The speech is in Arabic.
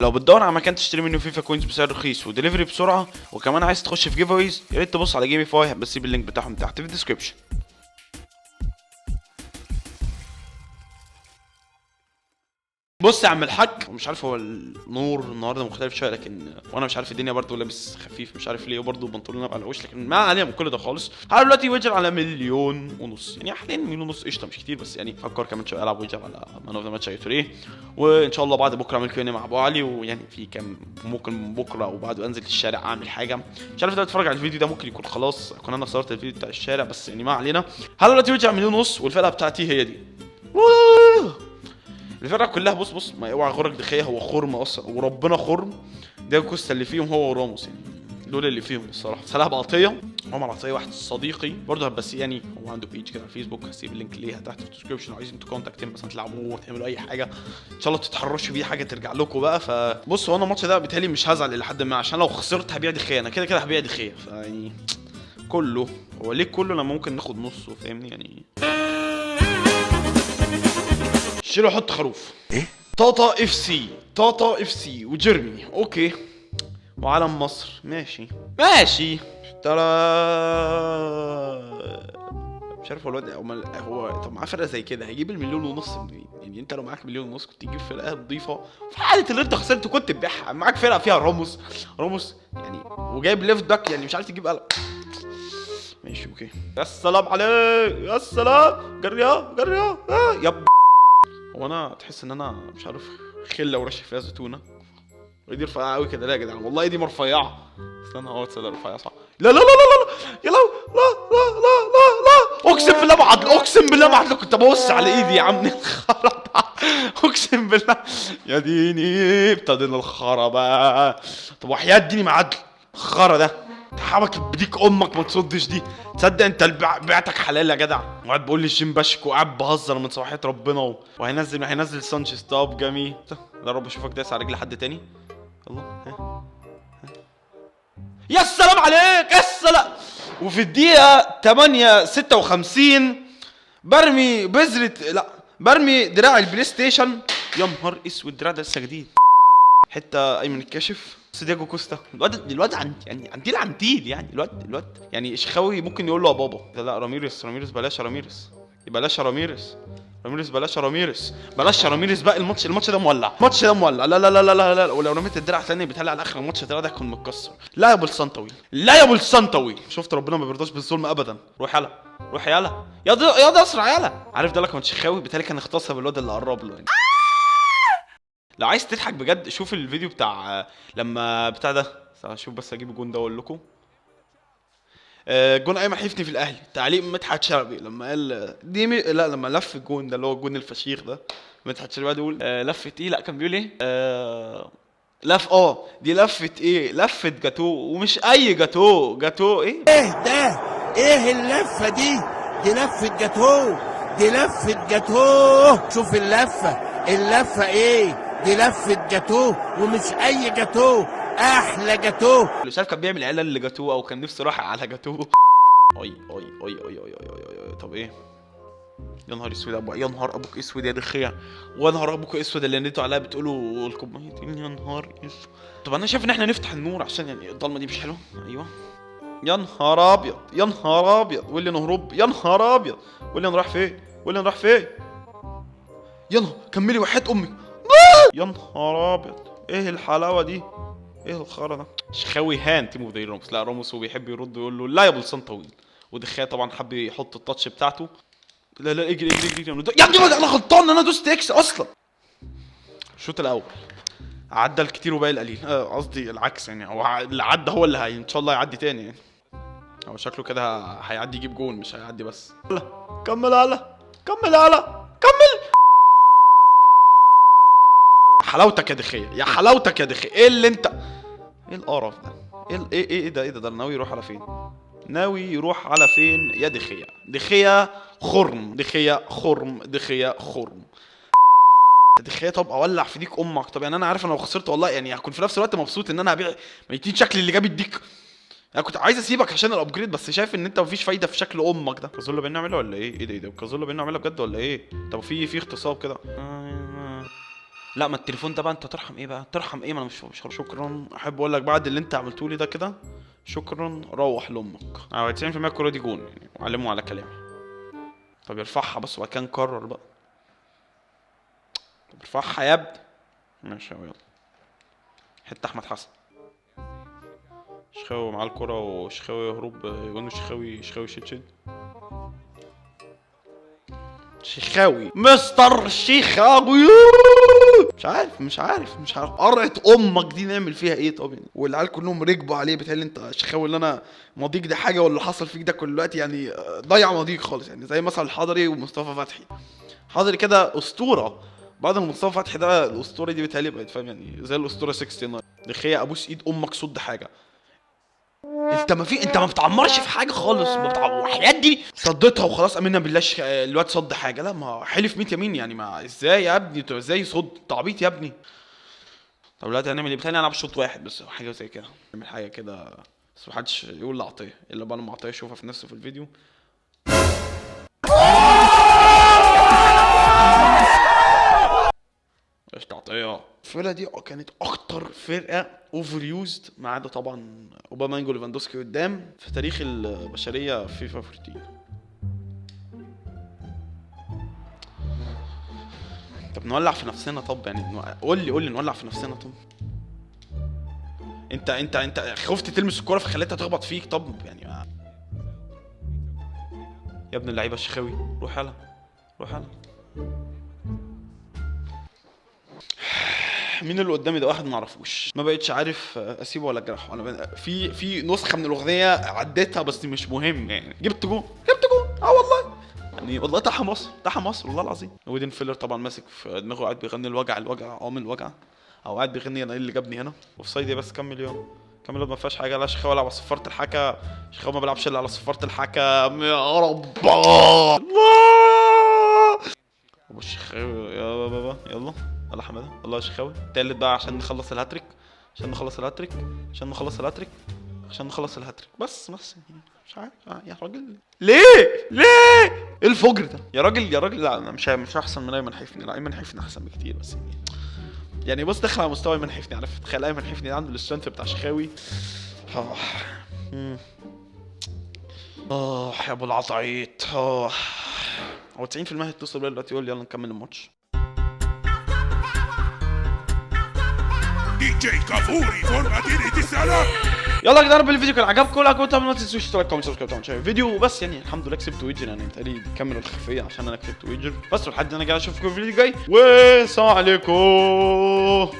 لو بتدور على مكان تشتري منه فيفا كوينز بسعر رخيص ودليفري بسرعه وكمان عايز تخش في جيف اويز، يا ريت تبص على جيميفاي، بسيب اللينك بتاعهم تحت في الديسكربشن. بص يا عم الحاج، مش عارف هو النور النهارده مختلف شويه، لكن وانا مش عارف الدنيا برضو لابس خفيف مش عارف ليه، وبرضو بنطلون على الوش، لكن ما علينا من كل ده خالص. انا دلوقتي ويجر على 1.5 مليون، يعني حاليا 1.5 مليون قشطه مش كتير، بس يعني فكر كمان شويه العب ويجر على مان اوف ذا ماتش ايه، وان شاء الله بعد بكره اعمل كيو مع ابو علي، ويعني في كام ممكن بكره وبعده انزل الشارع اعمل حاجه. مش عارف ده بتتفرج على الفيديو ده ممكن يكون خلاص اكون انا صورت الفيديو بتاع الشارع، بس يعني ما علينا. هلا دلوقتي ويجر على 1.5 مليون، والفرقه بتاعتي هي دي. الفرقه كلها بص ما اوعى غرك دخيه، هو خرم اصلا وربنا خرم. ده كوستا اللي فيهم هو وراموس، يعني دول اللي فيهم الصراحه. سلام عطيه، عمر عطيه واحد صديقي برضه، بس يعني هو عنده بيج كده على الفيسبوك، هسيب اللينك ليها تحت في الديسكربشن لو عايزين تكونتاكتين مثلا تلعبوه وتعملوا اي حاجه ان شاء الله تتحرشوا بيه حاجه ترجع لكم بقى. فبص هو انا الماتش ده بالتالي مش هزعل الى حد ما، عشان لو خسرت هبيع دخيه، انا كده هبيع دخيه، فيعني كله هو ليه كله لما ممكن ناخد نصه، فاهمني يعني. شيلوا حط خروف ايه طاطا اف سي، طاطا اف سي وجيرمي اوكي، وعلم مصر ماشي ترى. مش عارف هو الواد هو طب معاه فرقه زي كده هيجيب 1.5 مليون منين؟ يعني انت لو معاك 1.5 مليون كنت تجيب فرقه نظيفه في حاله اللي انت خسرت كنت تبيعها. معاك فرقه فيها راموس يعني، وجايب ليفت باك يعني مش عارف تجيب قلم. ماشي اوكي، يا السلام عليك يا السلام، جريا يب. هو انا تحس ان انا مش عارف خله ورشه فيها زيتونه، ايدي رفيعه قوي كده. لا يا جدعان والله ايدي مرفيعه، استنى اهو تصدق رفيعه صح. لا يا لو لا اقسم بالله ما عدل كنت ببص على ايدي يا عم الخرا. اقسم بالله يا ديني ابتدينا الخرا بقى. طب وحياة ديني ما عدل الخرا ده حبك بديك امك ما تصدش دي. تصدق انت بعتك حلال يا جدع، وقعد بقول لي الجيم بشك وقاعد بهزر من صباحيه ربنا وهينزل سانشيز. طب جميل، يا رب اشوفك دايس على رجل حد تاني. الله يا السلام عليك يا السلام. وفي الدقيقه 8:56 برمي دراع البلاي ستيشن. يا نهار اسود، دراع ده لسه جديد، حته ايمن الكاشف. دياجو كوستا الواد عندي العنتيل يعني، الواد يعني شخاوي ممكن يقول له يا بابا. لا راميريس بلاش راميريس بقى. الماتش ده مولع، لا ولو رميت الدرع ثاني بيتهيألي على اخر الماتش الدرع ده هيكون متكسر. لا يا ابو السنطوي شفت ربنا ما بيرضاش بالظلم ابدا. روح يلا يا ده اسرع يلا. عارف ده لك كان شخاوي بيتهيألي كان اختصر بالواد اللي قرب له يعني. لو عايز تضحك بجد شوف الفيديو بتاع لما بتاع ده، شوف بس اجيب الجون ده اقول لكم. جون ايمن حفني في الاهلي، تعليق مدحت شلبي لما قال لا لما لف الجون ده اللي هو الجون الفشيخ ده، مدحت شلبي قاعد يقول لفت ايه، لا كان بيقول ايه دي لفت ايه، لفت جاتو ومش اي جاتو ايه ده ايه اللفه دي لفت جاتو شوف اللفه ايه، دي لفه جاتو ومش اي جاتو، احلى جاتو. مش عارف كان بيعمل اعلان لجاتو او كان نفسه راح على جاتو. طب ايه يا نهار اسود يا نهار ابوك اسود يا دخيع، ونهار ابوك اسود اللي نيتوا عليها بتقولوا الكومنتين يا نهار اسود. طب انا شايف ان احنا نفتح النور عشان يعني الضلمه دي مش حلوه. ايوه يا نهار ابيض واللي نهرب، يا نهار ابيض واللي نروح فين يا نهار كملي وحياة امك. يا نهار ابيض ايه الحلاوه دي، ايه الخرا ده. شخاوي هان تيمو زي راموس. لا راموس هو بيحب يرد ويقول له لا يا ابو لسان طويل، ودخيا طبعا حب يحط التاتش بتاعته. لا اجري يا ابني انا غلطان، انا دوست اكس اصلا. الشوط الاول عدى الكتير وباقي القليل، قصدي العكس يعني، هو اللي عدى هو اللي ان شاء الله يعدي تاني يعني. هو شكله كده هيعدي يجيب جون مش هيعدي بس. كمل حلاوتك يا دخية، ايه اللي انت، ايه القرف ده، ايه ده ناوي يروح على فين يا دخية خرم. دخية طب اولع في ديك امك. طب يعني انا عارف انا لو خسرت والله يعني هكون في نفس الوقت مبسوط ان انا هبيع ميتين شكل اللي جاب الديك. انا كنت عايز اسيبك عشان الابجريد، بس شايف ان انت مفيش فايده في شكل امك ده. كازولا بينا نعملها ولا ايه ده كازولا بينا نعملها بجد ولا ايه؟ طب في اغتصاب كده. لا ما التليفون ده بقى انت ترحم ايه بقى؟ ترحم ايه؟ ما انا مش شكرا. احب اقول لك بعد اللي انت عملته لي ده كده شكرا، روح لامك. 90% الكوره دي جون يعني، وعلموا على كلامي. طب ارفعها بس وبعد كده نكرر بقى. طب ارفعها يا ابني. ماشي يلا. حته احمد حسن. شخاوي معاه الكرة وشخاوي هروب يقول شخاوي شيت شيخاوي مستر شيخاوي. مش عارف قرعة امك دي نعمل فيها ايه؟ طب يعني والعيال كلهم ركبوا عليه. بتهيألي انت شيخاوي اللي انا ماضيك ده حاجه، واللي حصل فيك ده كل الوقت يعني ضيع ماضيك خالص. يعني زي مثلا الحضري ومصطفى فتحي. حضري كده اسطوره، بعد ما مصطفى فتحي ده الاسطوره دي بتهيألي بقت فاهم يعني زي الاسطوره 69. دخية ابوس ايد امك صد حاجه. انت ما بتعمرش في حاجه خالص. وحياة دي صدتها وخلاص. امنا بالله الواد صد حاجه. لا ما حلف 100 يمين يعني. ما ازاي يا ابني؟ انت ازاي صد؟ تعبيط يا ابني. طب دلوقتي هنعمل ايه؟ بتاني هنلعب شوط واحد بس حاجه زي كده. نعمل حاجه كده بس محدش يقول لعطيه الا بقى لما عطيه يشوفها في نفسه في الفيديو. ايش تعطيه؟ الفرقه دي كانت اكتر فرقه اوفر يوزد ما عدا طبعا اوباميانج وليفاندوسكي قدام في تاريخ البشريه في فيفا 14. طب نولع في نفسنا. طب يعني قول لي نولع في نفسنا. طب انت خفت تلمس الكوره فخليتها تخبط فيك. طب يعني يا ابن اللعيبه الشخاوي روح يلا. مين اللي قدامي ده؟ واحد ما اعرفوش. ما بقتش عارف اسيبه ولا اجرحه. انا في نسخه من الاغنيه عديتها بس مش مهم يعني. جبت جون والله يعني. والله تحت مصر والله العظيم. ويدن فيلر طبعا ماسك في دماغه قاعد بيغني الوجع من الوجع، او قاعد بيغني انا ايه اللي جابني هنا. اوف سايد بس كمل يوم ما فيهاش حاجه. لا شيخاوي ولا على صفاره الحكا. شيخاوي ما بيلعبش الا على صفاره الحكا. يا رب الله. ابو الشيخاوي يا بابا يلا حماده. الله يا شيخاوي تالت بقى عشان نخلص الهاتريك. بس مش عارف يا راجل. ليه ايه الفجر ده يا راجل؟ لا انا مش احسن من ايمن حفني. لا ايمن حفني احسن بكتير. بس يعني بص دخل على مستوى ايمن حفني. عارف تخيل ايمن حفني عنده السترينث بتاع شيخاوي. يا ابو العطعيط. هو 90% هيتصل بيا دلوقتي يقول لي يلا نكمل الماتش. دي جي كافوري فور مدينة السلام. يلا يا جدعان الفيديو كان عجبكم. لا كنتوا ما تنسوش اشتراك كومنت سبسكرايب طبعا. شايف الفيديو بس يعني الحمد لله كسبت ويجر. يعني تقريبا الكاميرا الخفيه عشان انا كسبت ويجر بس. لحد انا جاي اشوفكم في الفيديو الجاي والسلام عليكم.